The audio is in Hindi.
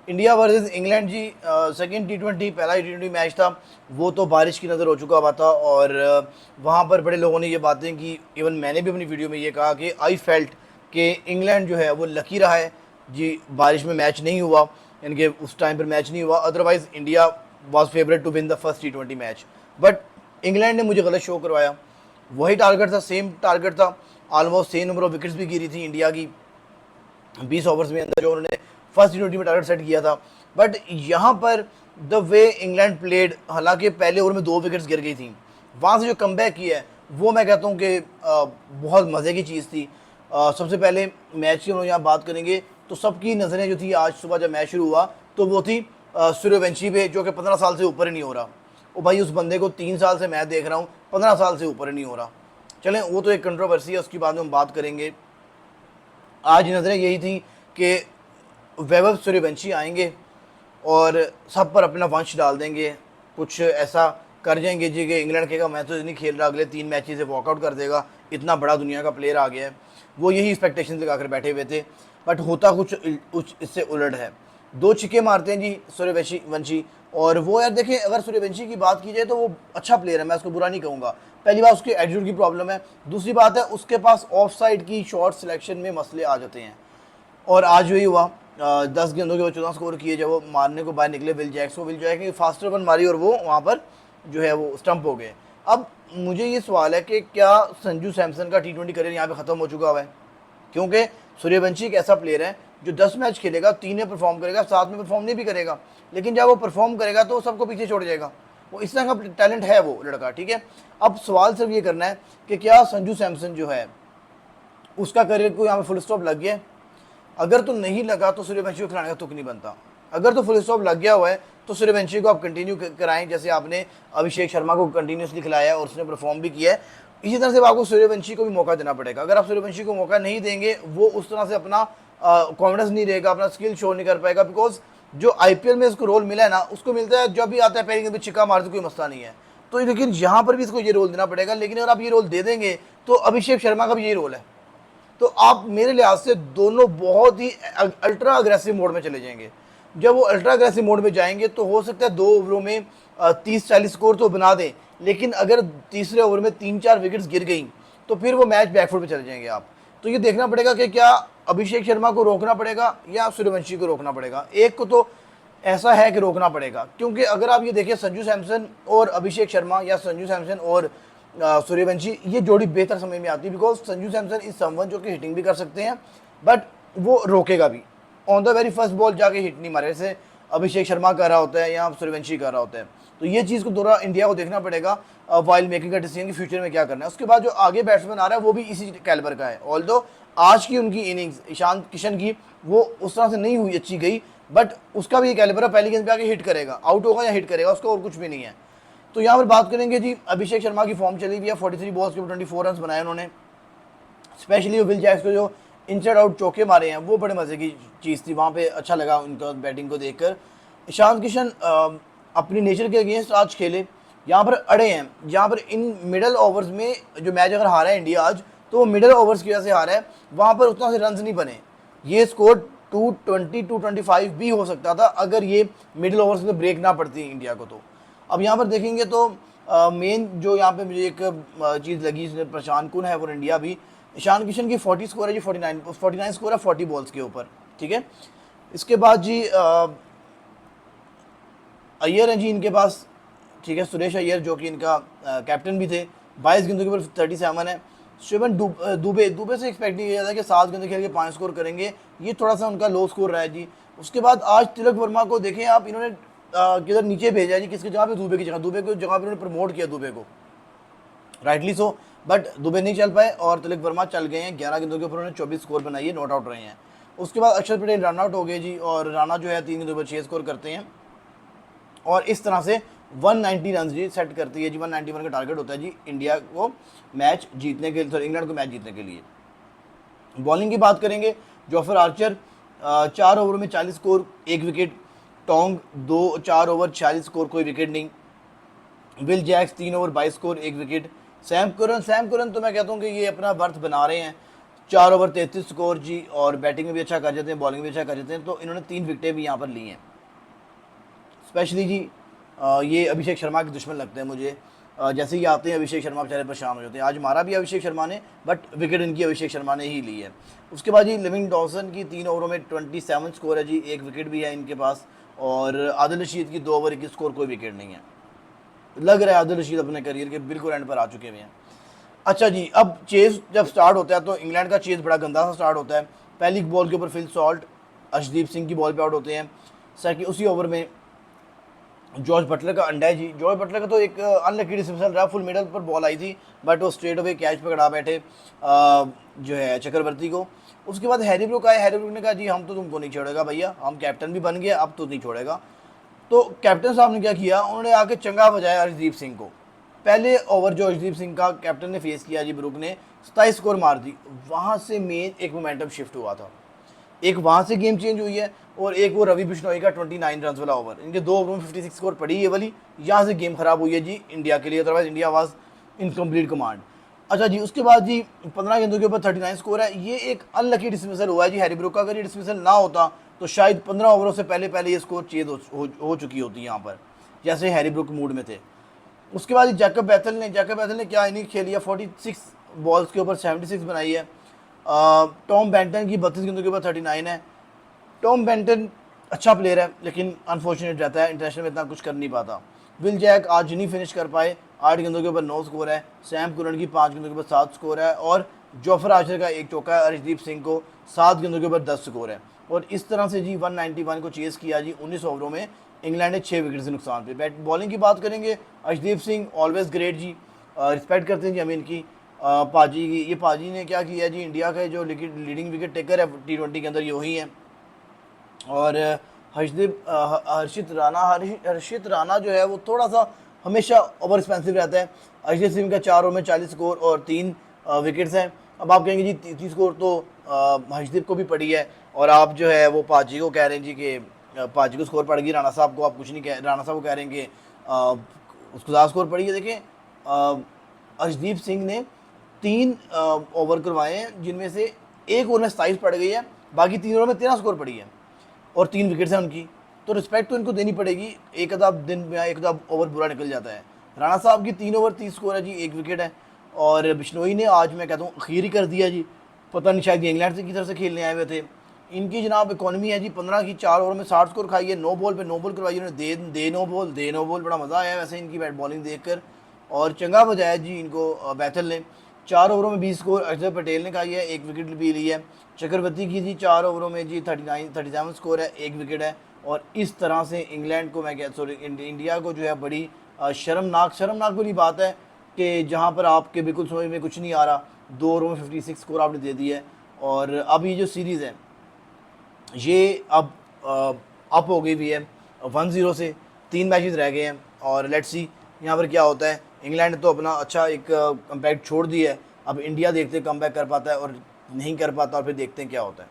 इंडिया वर्सेस इंग्लैंड जी, सेकंड टी20, पहला टी20 मैच था, वो तो बारिश की नज़र हो चुका हुआ था। और वहाँ पर बड़े लोगों ने ये बातें की, इवन मैंने भी अपनी वीडियो में ये कहा कि आई फेल्ट कि इंग्लैंड जो है वो लकी रहा है जी, बारिश में मैच नहीं हुआ, यानी कि उस टाइम पर मैच नहीं हुआ। Otherwise India was favourite to win the first टी20 मैच, बट इंग्लैंड ने मुझे गलत शो करवाया। वही टारगेट था, सेम टारगेट था, almost same number of wickets भी गिरी थी इंडिया की 20 ओवर्स में अंदर जो उन्होंने फर्स्ट टी20 में टारगेट सेट किया था। बट यहाँ पर द वे इंग्लैंड प्लेड, हालांकि पहले ओवर में 2 विकेट्स गिर गई थी, वहाँ से जो कमबैक किया है वो मैं कहता हूँ कि बहुत मज़े की चीज़ थी। सबसे पहले मैच की हम लोग यहाँ बात करेंगे तो सबकी नज़रें जो थी आज सुबह जब मैच शुरू हुआ तो वो थी सूर्यवंशी पे, जो कि 15 साल से ऊपर ही नहीं हो रहा। ओ भाई, उस बंदे को 3 साल से मैं देख रहा हूँ, 15 साल से ऊपर ही नहीं हो रहा। चलें, वो तो एक कंट्रोवर्सी है, उसकी बाद में हम बात करेंगे। आज नज़रें यही थी कि वैभव सूर्यवंशी आएंगे और सब पर अपना वंश डाल देंगे, कुछ ऐसा कर जाएंगे जी कि इंग्लैंड कहेगा मैं तो नहीं खेल रहा, अगले 3 मैचेस से वॉकआउट कर देगा, इतना बड़ा दुनिया का प्लेयर आ गया है। वो यही एक्सपेक्टेशन लगा कर बैठे हुए थे, बट होता कुछ इससे उलट है। 2 छक्के मारते हैं जी सूर्यवंशी वंशी। और वो यार देखें, अगर सूर्यवंशी की बात की जाए तो वो अच्छा प्लेयर है, मैं उसको बुरा नहीं कहूँगा। पहली बात उसकी एटीट्यूड की प्रॉब्लम है, दूसरी बात है उसके पास ऑफ साइड की शॉट सिलेक्शन में मसले आ जाते हैं। और आज वही हुआ, 10 गेंदों के वो 14 स्कोर किए, जब वो मारने को बाहर निकले विल जैक्स को, विल जैक्स ने फास्टर वन मारी और वो वहाँ पर जो है वो स्टंप हो गए। अब मुझे ये सवाल है कि क्या संजू सैमसन का टी20 करियर यहाँ पे ख़त्म हो चुका हुआ है? क्योंकि सूर्यवंशी एक ऐसा प्लेयर है जो 10 मैच खेलेगा, 3 में परफॉर्म करेगा, 7 में परफॉर्म नहीं भी करेगा, लेकिन जब वो परफॉर्म करेगा तो सबको पीछे छोड़ जाएगा। वो इस तरह का टैलेंट है वो लड़का, ठीक है। अब सवाल सिर्फ ये करना है कि क्या संजू सैमसन जो है उसका करियर को यहाँ पे फुल स्टॉप लग गया है? अगर तो नहीं लगा तो सूर्यवंशी को खिलाने का तुक नहीं बनता। अगर तो फुल स्टॉप लग गया हुआ है तो सूर्यवंशी को आप कंटिन्यू कराएं, जैसे आपने अभिषेक शर्मा को कंटिन्यूसली खिलाया है और उसने परफॉर्म भी किया है, इसी तरह से आपको सूर्यवंशी को भी मौका देना पड़ेगा। अगर आप सूर्यवंशी को मौका नहीं देंगे, वो उस तरह से अपना कॉन्फिडेंस नहीं रहेगा, अपना स्किल शो नहीं कर पाएगा। बिकॉज जो आईपीएल में इसको रोल मिला है ना, उसको मिलता है जब भी आता है पहले गेंद पे छिक्का मारते कोई मसला नहीं है। तो लेकिन यहाँ पर भी इसको ये रोल देना पड़ेगा। लेकिन अगर आप ये रोल दे देंगे तो अभिषेक शर्मा का भी यही रोल है, तो आप मेरे लिहाज से दोनों बहुत ही अल्ट्रा अग्रेसिव मोड में चले जाएंगे। जब वो अल्ट्रा अग्रेसिव मोड में जाएंगे तो हो सकता है 2 ओवरों में 30-40 स्कोर तो बना दें, लेकिन अगर तीसरे ओवर में 3-4 विकेट्स गिर गई तो फिर वो मैच बैकफुट पे चले जाएंगे आप। तो ये देखना पड़ेगा कि क्या अभिषेक शर्मा को रोकना पड़ेगा या सूर्यवंशी को रोकना पड़ेगा। एक को तो ऐसा है कि रोकना पड़ेगा, क्योंकि अगर आप ये देखिए संजू सैमसन और अभिषेक शर्मा या संजू सैमसन और सूर्यवंशी, ये जोड़ी बेहतर समझ में आती है। बिकॉज संजू सैमसन इस समवन जो कि हिटिंग भी कर सकते हैं, बट वो रोकेगा भी, on the very first ball जाके हिट नहीं मारे, जैसे अभिषेक शर्मा कर रहा होता है या सूर्यवंशी कर रहा होता है। तो ये चीज़ को थोड़ा इंडिया को देखना पड़ेगा वाइल मेकिंग का डिसीजन कि फ्यूचर में क्या करना है। उसके बाद जो आगे बैट्समैन आ रहा है वो भी इसी कैलिबर का है। ऑल्दो आज की उनकी इनिंग्स ईशान किशन की वो उस तरह से नहीं हुई, अच्छी गई, बट उसका भी कैलिबर है, पहली गेंद पे आके हिट करेगा, आउट होगा या हिट करेगा, उसका और कुछ भी नहीं है। तो यहाँ पर बात करेंगे जी, अभिषेक शर्मा की फॉर्म चली हुई है, 43 बॉल्स के ऊपर 24 रन बनाए उन्होंने। स्पेशली विल जैक्स को जो इनसाइड आउट चौके मारे हैं वो बड़े मज़े की चीज़ थी, वहाँ पे अच्छा लगा उनका बैटिंग को देखकर। ईशान किशन अपनी नेचर के अगेंस्ट आज खेले, यहाँ पर अड़े हैं, यहाँ पर इन मिडल ओवर्स में जो मैच अगर हारा है इंडिया आज, तो वो मिडल ओवर्स की वजह से हारा है, वहाँ पर उतना से रन नहीं बने। ये स्कोर 220-225 भी हो सकता था अगर ये मिडल ओवर्स में ब्रेक ना पड़ती इंडिया को। तो अब यहाँ पर देखेंगे तो मेन जो यहाँ पे मुझे एक चीज़ लगी, इसमें प्रशांत कुन है और इंडिया भी। ईशान किशन की 40 स्कोर है जी, 49 स्कोर है 40 बॉल्स के ऊपर, ठीक है। इसके बाद जी अय्यर हैं जी इनके पास, ठीक है, सुरेश अय्यर जो कि इनका कैप्टन भी थे, 22 गेंदों के ऊपर 37 है। शिवन दुबे से एक्सपेक्ट नहीं किया था कि 7 गेंदे खेल के 5 स्कोर करेंगे, ये थोड़ा सा उनका लो स्कोर रहा है जी। उसके बाद आज तिलक वर्मा को देखें आप, इन्होंने किधर नीचे भेजा जी, किसकी जगह पे? दुबे की जगह पे इन्होंने प्रमोट किया दुबे को, राइटली सो, बट दुबे नहीं चल पाए और तिलक वर्मा चल गए हैं। 11 गेंदों के ऊपर उन्होंने 24 स्कोर बनाई है, नॉट आउट रहे हैं। उसके बाद अक्षर पटेल रन आउट हो गए जी, और राणा जो है 3 गेंदों पर 6 स्कोर करते हैं, और इस तरह से 190 रन जी सेट करती है जी। 191 का टारगेट होता है जी इंडिया को मैच जीतने के लिए, इंग्लैंड को मैच जीतने के लिए। बॉलिंग की बात करेंगे, जोफर आर्चर 4 ओवर में 40 score 1 wicket, Tong 4 over 46 score कोई विकेट नहीं, Will Jacks 3 over 22 score 1 wicket, Sam Curran तो मैं कहता हूँ कि ये अपना बर्थ बना रहे हैं, 4 ओवर 33 स्कोर जी, और बैटिंग में भी अच्छा कर जाते हैं, बॉलिंग में भी अच्छा कर जाते हैं। तो इन्होंने 3 विकेटें भी यहाँ पर ली हैं। स्पेशली जी ये अभिषेक शर्मा के दुश्मन लगते हैं मुझे। जैसे ही आते हैं अभिषेक शर्मा बेचारे परेशान हो जाते हैं। आज मारा भी अभिषेक शर्मा ने, बट विकेट इनकी अभिषेक शर्मा ने ही ली है। उसके बाद जी लिविंग डॉसन की 3 ओवरों में 27 स्कोर है जी, 1 विकेट भी है इनके पास। और आदिल रशीद की 2 ओवर 21 स्कोर, कोई विकेट नहीं है। लग रहा है आदिल रशीद अपने करियर के बिल्कुल एंड पर आ चुके हुए हैं। अच्छा जी, अब चेज जब स्टार्ट होता है तो इंग्लैंड का चेज बड़ा गंदा सा स्टार्ट होता है। पहली बॉल के ऊपर फिल सॉल्ट अर्शदीप सिंह की बॉल पे आउट होते हैं। सेकंड उसी ओवर में जॉर्ज बटलर का अंडा है जी। जॉर्ज बटलर का तो एक अनलकी डिसमिसल रहा, फुल मिडल पर बॉल आई थी, बट वो स्ट्रेट अवे कैच पकड़ा बैठे जो है चक्रवर्ती को। उसके बाद हैरी ब्रूक आए। हैरी ब्रूक ने कहा जी हम तो तुमको नहीं छोड़ेगा भैया, हम कैप्टन भी बन गए, अब तो नहीं छोड़ेगा। तो कैप्टन साहब ने क्या किया, उन्होंने आके चंगा बजाया अर्शदीप सिंह को। पहले ओवर जो अर्शदीप सिंह का कैप्टन ने फेस किया जी, ब्रूक ने 27 स्कोर मार दी। वहाँ से मेन एक मोमेंटम शिफ्ट हुआ था, एक वहाँ से गेम चेंज हुई है, और एक वो रवि बिश्नोई का 29 रन वाला ओवर, इनके 2 ओवरों में 56 स्कोर पड़ी ये वाली। यहाँ से गेम खराब हुई है जी इंडिया के लिए, otherwise India was in complete command. अच्छा जी, उसके बाद जी 15 गेंदों के ऊपर 39 स्कोर है। ये एक अनलकी डिसमिसल हुआ है जी हैरी ब्रूक का। अगर ये डिसमिसल ना होता तो शायद 15 ओवरों से पहले ये स्कोर चेज हो चुकी होती यहाँ पर, जैसे हैरी ब्रूक मूड में थे। उसके बाद जैकब बैथल ने क्या इनिंग खेली है, 46 बॉल्स के ऊपर 76 बनाई है। टॉम बेंटन की 32 गेंदों के ऊपर 39 है। टॉम बेंटन अच्छा प्लेयर है, लेकिन अनफॉर्चुनेट रहता है, इंटरनेशनल में इतना कुछ कर नहीं पाता। विल जैक आज नहीं फिनिश कर पाए, 8 गेंदों के ऊपर 9 स्कोर है। सैम कुरन की 5 गेंदों के ऊपर 7 स्कोर है, और जोफर आर्चर का एक चौका है। अर्शदीप सिंह को 7 गेंदों के ऊपर 10 स्कोर है। और इस तरह से जी 191 को चेस किया जी 19 ओवरों में। इंग्लैंड ने 6 विकेट से नुकसान पे। बैट बॉलिंग की बात करेंगे, अर्शदीप सिंह ऑलवेज ग्रेट जी, रिस्पेक्ट करते हैं जी हम इनकी। पाजी की, ये पाजी ने क्या किया जी, इंडिया का जो लीडिंग विकेट टेकर है T20 के अंदर ये वही है। और हर्षित राणा जो है वो थोड़ा सा हमेशा ओवर एक्सपेंसिव रहता है। अर्शदीप सिंह का 4 ओवर में 40 स्कोर और 3 विकेट्स हैं। अब आप कहेंगे जी 30 स्कोर तो हर्षदीप को भी पड़ी है, और आप जो है वो पाजी को कह रहे हैं जी कि पाजी को स्कोर पड़ गई, राणा साहब को आप कुछ नहीं कह, राणा साहब को कह रहे हैं कि उसको ज़्यादा स्कोर पड़ी है। देखें अर्शदीप सिंह ने 3 ओवर करवाए हैं, जिनमें से एक ओवर में 27 पड़ गई है, बाकी 3 ओवर में 13 स्कोर पड़ी है, और 3 विकेट्स हैं उनकी। तो रिस्पेक्ट तो इनको देनी पड़ेगी। एक आधा दिन में एक आधा ओवर बुरा निकल जाता है। राणा साहब की 3 ओवर 30 स्कोर है जी, 1 विकेट है। और बिश्नोई ने आज मैं कहता हूँ अखीर ही कर दिया जी, पता नहीं शायद इंग्लैंड से की तरफ से खेलने आए हुए थे। इनकी जनाब इकॉनमी है जी 15 की, 4 ओवर में 60 स्कोर खाई है। 9 बॉल पे 9 बॉल करवाई उन्होंने, दे नो बॉल। बड़ा मज़ा आया वैसे इनकी बैट बॉलिंग देख कर, और चंगा बजाया जी इनको बैथल ने। 4 ओवरों में 20 स्कोर अक्षर पटेल ने खाई है, 1 विकेट भी ली है। चक्रवर्ती की जी 4 ओवरों में जी 37 स्कोर है, 1 विकेट है। और इस तरह से इंग्लैंड को इंडिया को जो है बड़ी शर्मनाक वाली बात है कि जहाँ पर आपके बिल्कुल समझ में कुछ नहीं आ रहा, 2 ओवरों में 56 स्कोर आपने दे दी है। और अब ये जो सीरीज़ है ये अब अप हो गई हुई है 1-0 से। 3 मैचेस रह गए हैं, और लेट्स सी यहाँ पर क्या होता है। इंग्लैंड तो अपना अच्छा एक कम्बैक छोड़ दी है, अब इंडिया देखते कमबैक कर पाता है और नहीं कर पाता, और फिर देखते हैं क्या होता है।